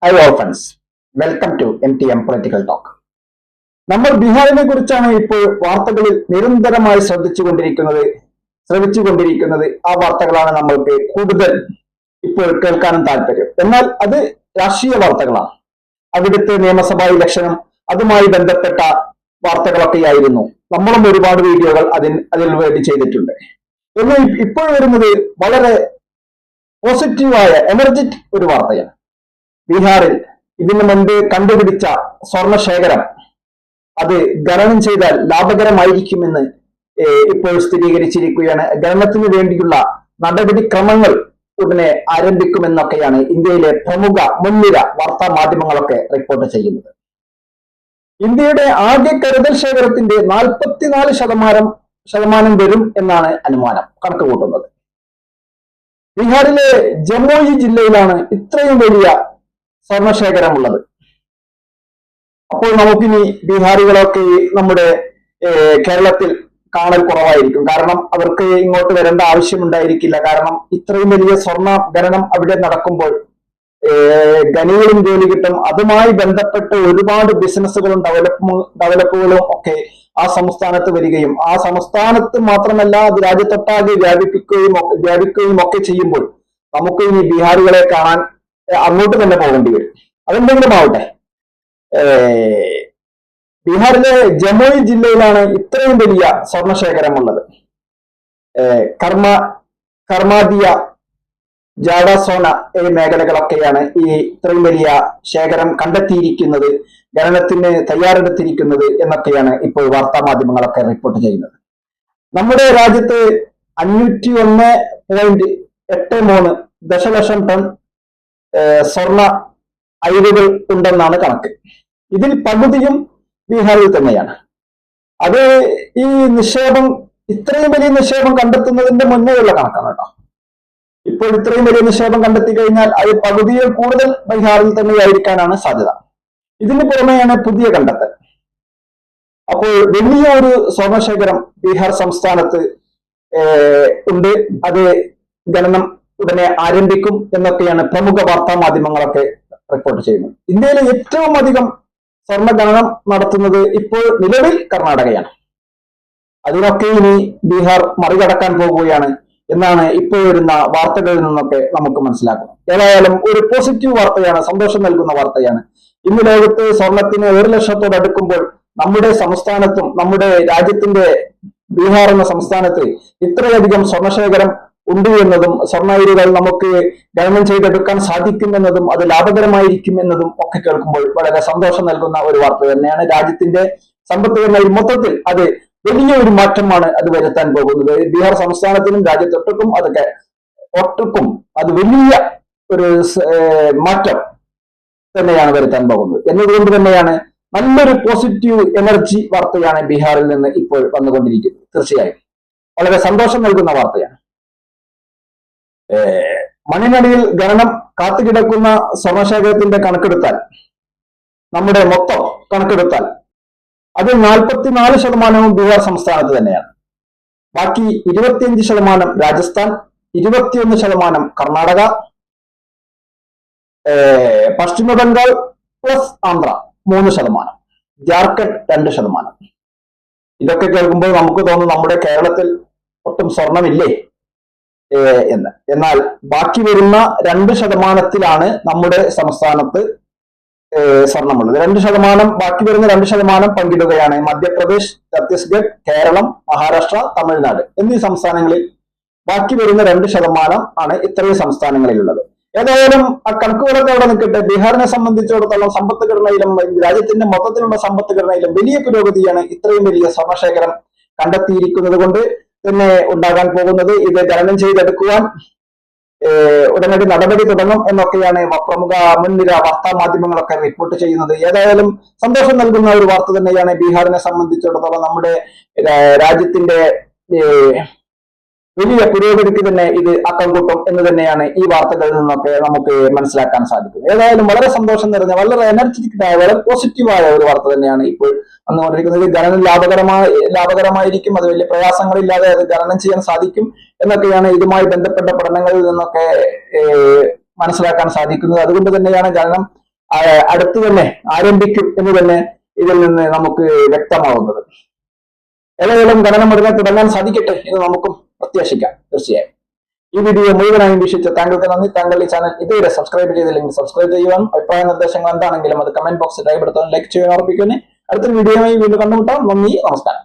High all friends, welcome to MTM political talk. നമ്മൾ ബീഹാറിനെ കുറിച്ചാണ് ഇപ്പോൾ വാർത്തകളിൽ നിരന്തരമായി ശ്രമിച്ചുകൊണ്ടിരിക്കുന്നത്. ആ വാർത്തകളാണ് നമ്മൾക്ക് കൂടുതൽ ഇപ്പോൾ കേൾക്കാനും താല്പര്യം. എന്നാൽ അത് രാഷ്ട്രീയ വാർത്തകളാണ്. അവിടുത്തെ നിയമസഭാ ഇലക്ഷനും അതുമായി ബന്ധപ്പെട്ട വാർത്തകളൊക്കെയായിരുന്നു. നമ്മളും ഒരുപാട് വീഡിയോകൾ അതിൽ വേണ്ടി ചെയ്തിട്ടുണ്ട്. എന്നാൽ ഇപ്പോൾ വരുന്നത് വളരെ പോസിറ്റീവായ എനർജറ്റിക് ഒരു വാർത്തയാണ്. ബീഹാറിൽ ഇതിനു മുൻപ് കണ്ടുപിടിച്ച സ്വർണശേഖരം അത് ഖനനം ചെയ്താൽ ലാഭകരമായിരിക്കുമെന്ന് ഇപ്പോൾ സ്ഥിരീകരിച്ചിരിക്കുകയാണ്. ഖനനത്തിന് വേണ്ടിയുള്ള നടപടിക്രമങ്ങൾ ഉടനെ ആരംഭിക്കുമെന്നൊക്കെയാണ് ഇന്ത്യയിലെ പ്രമുഖ മുൻനിര വാർത്താ മാധ്യമങ്ങളൊക്കെ റിപ്പോർട്ട് ചെയ്യുന്നത്. ഇന്ത്യയുടെ ആകെ കരുതൽ ശേഖരത്തിന്റെ 44% വരും എന്നാണ് അനുമാനം കണക്ക് കൂട്ടുന്നത്. ബീഹാറിലെ ജമോയി ജില്ലയിലാണ് ഇത്രയും വലിയ സ്വർണശേഖരമുള്ളത്. അപ്പോൾ നമുക്കിനി ബീഹാറികളൊക്കെ നമ്മുടെ കേരളത്തിൽ കാണൽ കുറവായിരിക്കും. കാരണം അവർക്ക് ഇങ്ങോട്ട് വരേണ്ട ആവശ്യമുണ്ടായിരിക്കില്ല. കാരണം ഇത്രയും വലിയ സ്വർണ്ണ ഖനനം അവിടെ നടക്കുമ്പോൾ ഖനികളും ജോലി കിട്ടും. അതുമായി ബന്ധപ്പെട്ട് ഒരുപാട് ബിസിനസ്സുകളും ഡെവലപ്പുകളും ഒക്കെ ആ സംസ്ഥാനത്ത് വരികയും ആ സംസ്ഥാനത്ത് മാത്രമല്ല അത് രാജ്യത്തൊട്ടാകെ വ്യാപിക്കുകയും ഒക്കെ ചെയ്യുമ്പോൾ നമുക്ക് ഇനി ബീഹാറികളെ കാണാൻ അങ്ങോട്ട് തന്നെ പോകേണ്ടി വരും. അതെന്തെങ്കിലും ആവട്ടെ, ബീഹാറിലെ ജമോയി ജില്ലയിലാണ് ഇത്രയും വലിയ സ്വർണശേഖരമുള്ളത്. കർമാദിയ, ജാഡസോന മേഖലകളൊക്കെയാണ് ഈ ഇത്രയും വലിയ ശേഖരം കണ്ടെത്തിയിരിക്കുന്നത്, ഖനനത്തിന് തയ്യാറെടുത്തിരിക്കുന്നത് എന്നൊക്കെയാണ് ഇപ്പോൾ വാർത്താ മാധ്യമങ്ങളൊക്കെ റിപ്പോർട്ട് ചെയ്യുന്നത്. നമ്മുടെ രാജ്യത്ത് 501.83 ദശലക്ഷം ടൺ സ്വർണ അയിരുകൾ ഉണ്ടെന്നാണ് കണക്ക്. ഇതിൽ പകുതിയും ബീഹാറിൽ തന്നെയാണ്. അത് ഈ നിക്ഷേപം, ഇത്രയും വലിയ നിക്ഷേപം കണ്ടെത്തുന്നതിന്റെ മുന്നേയുള്ള കണക്കാണ് കേട്ടോ. ഇപ്പോൾ ഇത്രയും വലിയ നിക്ഷേപം കണ്ടെത്തി കഴിഞ്ഞാൽ അത് പകുതിയിൽ കൂടുതൽ ബീഹാറിൽ തന്നെയായിരിക്കാനാണ് സാധ്യത. ഇതിന് പുറമെയാണ് പുതിയ കണ്ടെത്തൽ. അപ്പോൾ വലിയ ഒരു സ്വർണശേഖരം ബീഹാർ സംസ്ഥാനത്ത് ഉണ്ട്. അത് ഖനനം ഉടനെ ആരംഭിക്കും എന്നൊക്കെയാണ് പ്രമുഖ വാർത്താ മാധ്യമങ്ങളൊക്കെ റിപ്പോർട്ട് ചെയ്യുന്നത്. ഇന്ത്യയിലെ ഏറ്റവും അധികം സ്വർണ്ണ ഖനനം നടത്തുന്നത് ഇപ്പോൾ നിലവിൽ കർണാടകയാണ്. അതിനൊക്കെ ഇനി ബീഹാർ മറികടക്കാൻ പോകുകയാണ് എന്നാണ് ഇപ്പോൾ വരുന്ന വാർത്തകളിൽ നിന്നൊക്കെ നമുക്ക് മനസ്സിലാക്കുന്നത്. ഏതായാലും ഒരു പോസിറ്റീവ് വാർത്തയാണ്, സന്തോഷം നൽകുന്ന വാർത്തയാണ്. ഇന്ന് ലോകത്ത് സ്വർണത്തിന് 1 ലക്ഷത്തോട് അടുക്കുമ്പോൾ നമ്മുടെ സംസ്ഥാനത്തും, നമ്മുടെ രാജ്യത്തിന്റെ ബീഹാർ എന്ന സംസ്ഥാനത്ത് ഇത്രയധികം സ്വർണശേഖരം ഉണ്ട് എന്നതും സ്വർണ്ണായിരുകൾ നമുക്ക് ഖനനം ചെയ്തെടുക്കാൻ സാധിക്കുമെന്നതും അത് ലാഭകരമായിരിക്കും എന്നതും ഒക്കെ കേൾക്കുമ്പോൾ വളരെ സന്തോഷം നൽകുന്ന ഒരു വാർത്ത തന്നെയാണ്. രാജ്യത്തിന്റെ സമ്പദ്ഘടനയിൽ മൊത്തത്തിൽ അത് വലിയ ഒരു മാറ്റമാണ് അത് വരുത്താൻ പോകുന്നത്. ബീഹാർ സംസ്ഥാനത്തിനും രാജ്യത്തൊട്ടുക്കും അത് വലിയ ഒരു മാറ്റം തന്നെയാണ് വരുത്താൻ പോകുന്നത് എന്നതുകൊണ്ട് തന്നെയാണ് നല്ലൊരു പോസിറ്റീവ് എനർജി വാർത്തയാണ് ബീഹാറിൽ നിന്ന് ഇപ്പോൾ വന്നുകൊണ്ടിരിക്കുന്നത്. തീർച്ചയായും വളരെ സന്തോഷം നൽകുന്ന വാർത്തയാണ്. മണ്ണിനടിയിൽ ഖനനം കാത്തുകിടക്കുന്ന സ്വർണശേഖരത്തിന്റെ കണക്കെടുത്താൽ, നമ്മുടെ മൊത്തം കണക്കെടുത്താൽ അതിൽ 44% ബീഹാർ സംസ്ഥാനത്ത് തന്നെയാണ്. ബാക്കി 25% രാജസ്ഥാൻ, 21% കർണാടക, പശ്ചിമ ബംഗാൾ പ്ലസ് ആന്ധ്ര 3%, ജാർഖണ്ഡ് 2%. ഇതൊക്കെ കേൾക്കുമ്പോൾ നമുക്ക് തോന്നും നമ്മുടെ കേരളത്തിൽ ഒട്ടും സ്വർണമില്ലേ എന്ന്. എന്നാൽ ബാക്കി വരുന്ന 2%ത്തിലാണ് നമ്മുടെ സംസ്ഥാനത്ത് സ്വർണമുള്ളത്. 2%, ബാക്കി വരുന്ന 2% പങ്കിടുകയാണ് മധ്യപ്രദേശ്, ഛത്തീസ്ഗഡ്, കേരളം, മഹാരാഷ്ട്ര, തമിഴ്നാട് എന്നീ സംസ്ഥാനങ്ങളിൽ. ബാക്കി വരുന്ന 2% ആണ് ഇത്രയും സംസ്ഥാനങ്ങളിലുള്ളത്. ഏതായാലും ആ കണക്കുകളൊക്കെ അവിടെ നിൽക്കട്ടെ. ബീഹാറിനെ സംബന്ധിച്ചിടത്തോളം സമ്പദ്ഘടനയിലും രാജ്യത്തിന്റെ മൊത്തത്തിലുള്ള സമ്പദ്ഘടനയിലും വലിയ പുരോഗതിയാണ് ഇത്രയും വലിയ സ്വർണശേഖരം കണ്ടെത്തിയിരിക്കുന്നത് കൊണ്ട് തന്നെ ഉണ്ടാകാൻ പോകുന്നത്. ഇത് ഖനനം ചെയ്തെടുക്കുവാൻ ഉടനടി നടപടി തുടങ്ങും എന്നൊക്കെയാണ് പ്രമുഖ മുൻനിര വാർത്താ മാധ്യമങ്ങളൊക്കെ റിപ്പോർട്ട് ചെയ്യുന്നത്. ഏതായാലും സന്തോഷം നൽകുന്ന ഒരു വാർത്ത തന്നെയാണ്. ബീഹാറിനെ സംബന്ധിച്ചിടത്തോളം നമ്മുടെ രാജ്യത്തിന്റെ വലിയ പുരോഗതിക്ക് തന്നെ ഇത് അക്കം കൂട്ടും എന്ന് തന്നെയാണ് ഈ വാർത്തകളിൽ നിന്നൊക്കെ നമുക്ക് മനസ്സിലാക്കാൻ സാധിക്കുന്നത്. ഏതായാലും വളരെ സന്തോഷം നിറഞ്ഞ, വളരെ എനർജറ്റിക് ആയ, വളരെ പോസിറ്റീവായ ഒരു വാർത്ത തന്നെയാണ് ഇപ്പോൾ വന്നുകൊണ്ടിരിക്കുന്നത്. ഖനനം ലാഭകരമായിരിക്കും, അത് വലിയ പ്രയാസങ്ങളില്ലാതെ അത് ഖനനം ചെയ്യാൻ സാധിക്കും എന്നൊക്കെയാണ് ഇതുമായി ബന്ധപ്പെട്ട പഠനങ്ങളിൽ നിന്നൊക്കെ മനസ്സിലാക്കാൻ സാധിക്കുന്നത്. അതുകൊണ്ട് തന്നെയാണ് ഖനനം അടുത്ത് തന്നെ ആരംഭിക്കും എന്ന് തന്നെ ഇതിൽ നിന്ന് നമുക്ക് വ്യക്തമാവുന്നത്. ഏതായാലും ഖനനം ഉടനെ തുടങ്ങാൻ സാധിക്കട്ടെ എന്ന് നമുക്കും പ്രത്യാശിക്കാം. തീർച്ചയായും ഈ വീഡിയോ മുഴുവനായും വീക്ഷിച്ച താങ്കൾക്ക് നന്ദി. താങ്കൾ ഈ ചാനൽ ഇതുവരെ സബ്സ്ക്രൈബ് ചെയ്തില്ലെങ്കിൽ സബ്സ്ക്രൈബ് ചെയ്യുവാനും അഭിപ്രായ നിർദ്ദേശങ്ങൾ എന്താണെങ്കിലും അത് കമന്റ് ബോക്സിൽ രേഖപ്പെടുത്താൻ ലൈക്ക് ചെയ്യാൻ ഉറപ്പിക്കുന്നേ. അടുത്തൊരു വീഡിയോയുമായി വീണ്ടും കണ്ടുമുട്ടാം. നന്ദി, നമസ്കാരം.